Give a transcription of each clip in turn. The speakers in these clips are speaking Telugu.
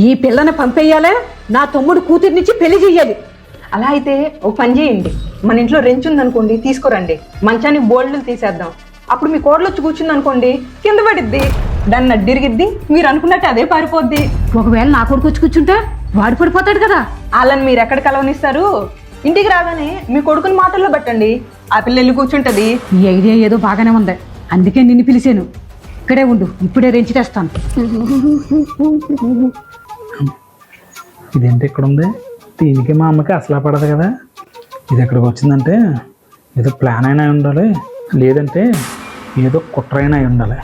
ఈ పిల్లని పంపేయాలే, నా తమ్ముడు కూతుర్నిచ్చి పెళ్లి చెయ్యాలి. అలా అయితే ఒక పని చేయండి, మన ఇంట్లో రెంచ్ ఉందనుకోండి, తీసుకురండి. మంచానికి బోల్డ్లు తీసేద్దాం. అప్పుడు మీ కోడలు వచ్చి కూర్చుంది అనుకోండి, కింద పడిద్ది, దాన్ని అడ్డిరిగిద్ది, మీరు అనుకున్నట్టు అదే పారిపోద్ది. ఒకవేళ నా కొడుకు వచ్చి కూర్చుంటే వాడు పడిపోతాడు కదా. వాళ్ళని మీరు ఎక్కడ కలవనిస్తారు? ఇంటికి రాగానే మీ కొడుకుని మాటల్లో పెట్టండి, ఆ పిల్ల వెళ్ళి కూర్చుంటది. ఈ ఐడియా ఏదో బాగానే ఉంది, అందుకే నిన్ను పిలిచాను. ఇక్కడే ఉండు, ఇప్పుడే రెంచి తెస్తాను. ఇదేంటి ఇక్కడ ఉంది? దీనికి మా అమ్మకి అసలు పడదు కదా. ఇది ఎక్కడికి వచ్చిందంటే ఏదో ప్లాన్ అయినా ఉండాలి, లేదంటే ఏదో కుట్రైనా అయి ఉండాలి.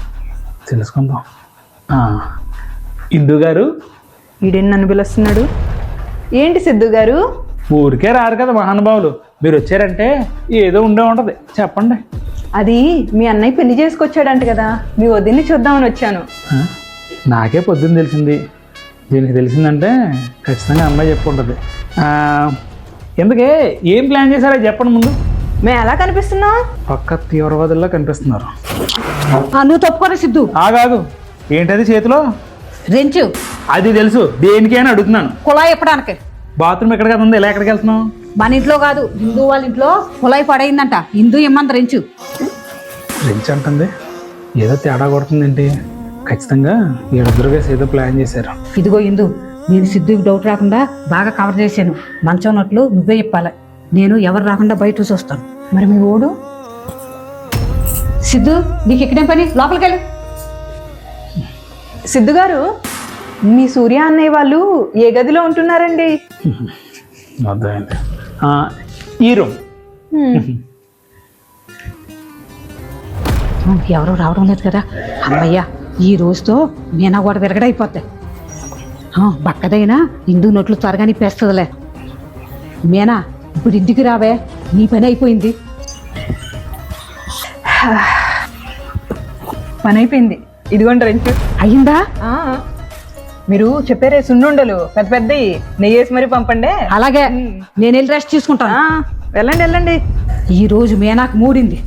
తెలుసుకుందాం. ఇందు గారు. వీడేం నన్ను పిలుస్తున్నాడు? ఏంటి సిద్ధు గారు? ఊరికే రారు కదా మహానుభావులు, మీరు వచ్చారంటే ఏదో ఉండే ఉంటుంది. చెప్పండి. అది మీ అన్నయ్య పెళ్లి చేసుకొచ్చాడంట కదా, మీ వదిన్ని చూద్దామని వచ్చాను. నాకే పొద్దున్న తెలిసింది. దీనికి తెలిసిందంటే ఖచ్చితంగా అమ్మాయి చెప్పుకుంటుంది. ఎందుకే ఏం ప్లాన్ చేశారో చెప్పండి ముందు. మేము ఎలా కనిపిస్తున్నాం? పక్క తీవ్రవాదుల్లో కనిపిస్తున్నారు. నువ్వు తప్పుకోరా సిద్ధు. కాదు, ఏంటది చేతిలో? రెంచు. అది తెలుసు, దేనికి అని అడుగుతున్నాను. కుళాయి ఇప్పడానికి. బాత్రూమ్ ఎక్కడ కదా ఉంది, ఇలా ఎక్కడికి వెళ్తున్నావు? మన ఇంట్లో కాదు, హిందూ వాళ్ళ ఇంట్లో కుళాయి పడైందంట. హిందూ ఇమ్మంత రెంచు. రెంచ్ అంటుంది, ఏదో తేడా కొడుతుందేంటి? ఖచ్చితంగా వీళ్ళిద్దరు వేసి ఏదో ప్లాన్ చేశారు. ఇదిగో ఇందు, నేను సిద్ధుకి డౌట్ రాకుండా బాగా కవర్ చేశాను. మంచం ఉన్నట్లు నువ్వే చెప్పాలి, నేను ఎవరు రాకుండా బయట చూస్తాను. మరి మీ ఓడు? సిద్ధు, నీకు ఇక్కడేం పని? లోపలికి వెళ్ళి. సిద్ధు గారు, మీ సూర్య అన్నయ్య వాళ్ళు ఏ గదిలో ఉంటున్నారండి? అర్థమైంది, ఈ రూమ్. ఎవరు రావడం లేదు కదా. అమ్మయ్యా, ఈ రోజుతో మీనా కూడా విరగడైపోతాయి. బక్కదైనా ఇందు నోట్లు త్వరగా నిప్పేస్తుందిలే. మీనా, ఇప్పుడు ఇంటికి రావే, నీ పని అయిపోయింది. పని అయిపోయింది. ఇదిగోండి రెంచు. అయ్యిందా? మీరు చెప్పారే సున్నుండలు పెద్ద పెద్దవి, నెయ్యేసి మరి పంపండి. అలాగే, నేను వెళ్ళి రెస్ట్ తీసుకుంటాను. వెళ్ళండి వెళ్ళండి. ఈ రోజు మీనాకు మూడింది.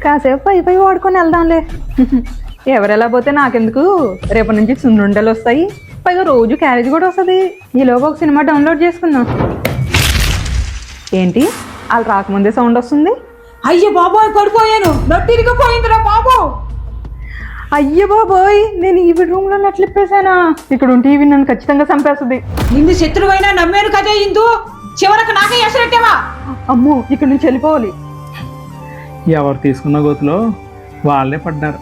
కాసేపు పై వాడుకొని వెళ్దాంలే. ఎవరెలా పోతే నాకెందుకు, రేపటి నుంచి సున్నుండలు వస్తాయి, పైగా రోజు క్యారేజ్ కూడా వస్తుంది. ఈలోగా ఒక సినిమా డౌన్లోడ్ చేసుకుందాం. ఏంటి వాళ్ళు రాకముందే సౌండ్ వస్తుంది? అయ్యో బాబోయ్, పడిపోయాను, నట్టిరిగా పోయిందిరా బాబో. అయ్యో బాబోయ్, నేను ఈ రూమ్ లో నట్లిప్పేశానా? ఇక్కడ ఉంటే ఇవి నన్ను ఖచ్చితంగా చంపేస్తుంది. నిన్ను శత్రువైనా నమ్మేను కదే ఇందు, చివరకు నాకే ఎసరెట్టావా? అమ్మో, ఇక్కడ నుంచి వెళ్ళిపోవాలి. ఎవరు తీసుకున్న గోతులో వాళ్ళే పడ్డారు.